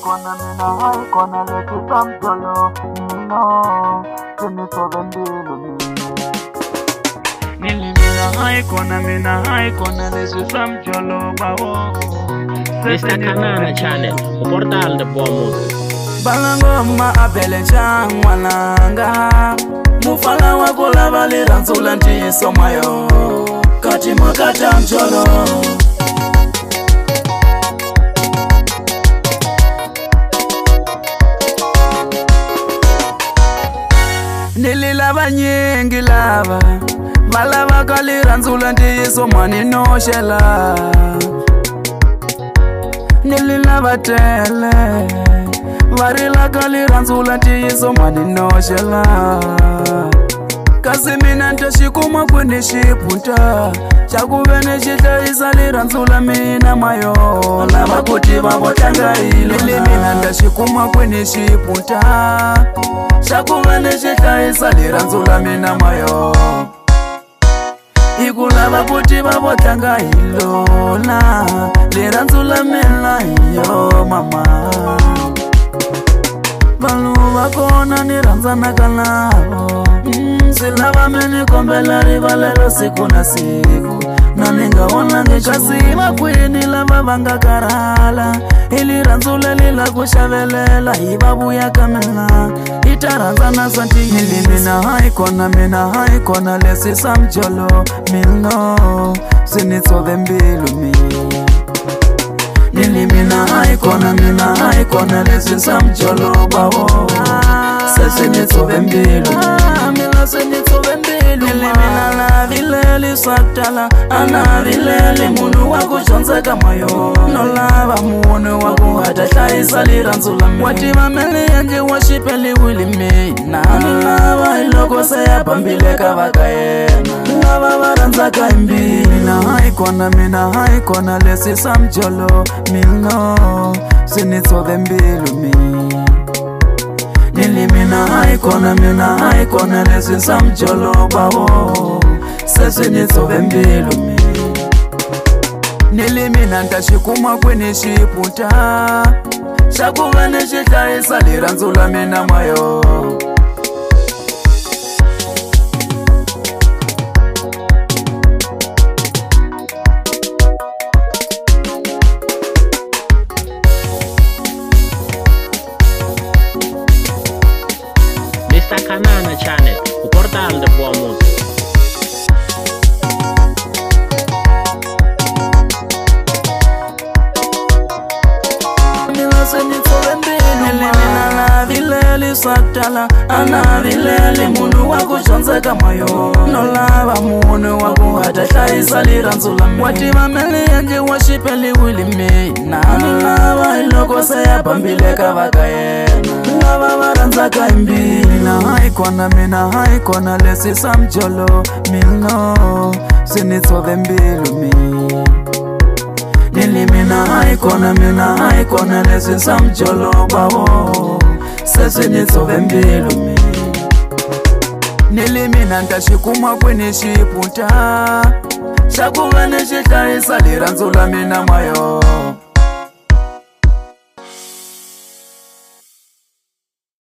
kona mina hai kona leti samjolo no kini tobendilo nili mina hai kona leti samjolo bawo Mr. Kanana Channel, o portal de boa música. Balangoma abele changwananga mufala wako lavali ranzula ndiso mayo kati makata mjolo nililava nyingi lava valava kaliranzula ndiso mani noshela nililava tele varila kaliranzula ndiso mani noshela kasi mina ntashikuma kwini xipunta xakuvene xihlayisa liranzula mina mayo lava kuti vavotlanga hilo mina ntashikuma kwini xipunta xakuvene xihlayisa liranzula mina mayo ikulava kuti vavotlanga hilona liranzula mina hiyo mama vanhu vakona ni rhandzanaka navo silava mini kombela rivalelo siku na siku na ni nga vonangi kasi vakwini lava va nga karhala hi lirandzula lila ku xavelela hi va vuya ka mina hi ta rhandzana swa ntiyili mina hayi kona leswi samjolo milno swi ni tsove mbilu nili mina hayi kona leswi samjolo bawo se swi ni tsove mbilu mina swi ni tsove mbilu nili mina navileli swatala anavileli munhu wa ku dyondzeka mayo no lava munhu wa ku hata hlayisa lirandzula wa tiva mele yendli wa xipeliwili mina ni lava hi loko se ya bambile ka va ka yena lava va rhandzaka hi mbili mina hayi kona leswi samjolo milno swi ni tsove mbilu nili mina hayi kona leswi samjolo bawo se swi ni tsove mbilu nili mina ntaxikuma kwini xipunta xakuva ni xihlayisa lirandzula mina mayo Mr. Kanana Channel, o portal de boa música. Swatala anavileli munhu wa ku dyondzeka mayo no lava munhu wa ku hata hlayisa lirandzula wa tiva mele yendli wa xipeliwili mina ni lava hi loko se ya bambile ka va ka yena lava va rhandzaka hi mbili mina hayi kona leswi samjolo milno swi ni tsove mbilu nili mina hayi kona leswi samjolo bawo se swi ni tsove mbilu nili mina ntaxikuma kwini xipunta xakuva ni xihlayisa lirandzula mina mayo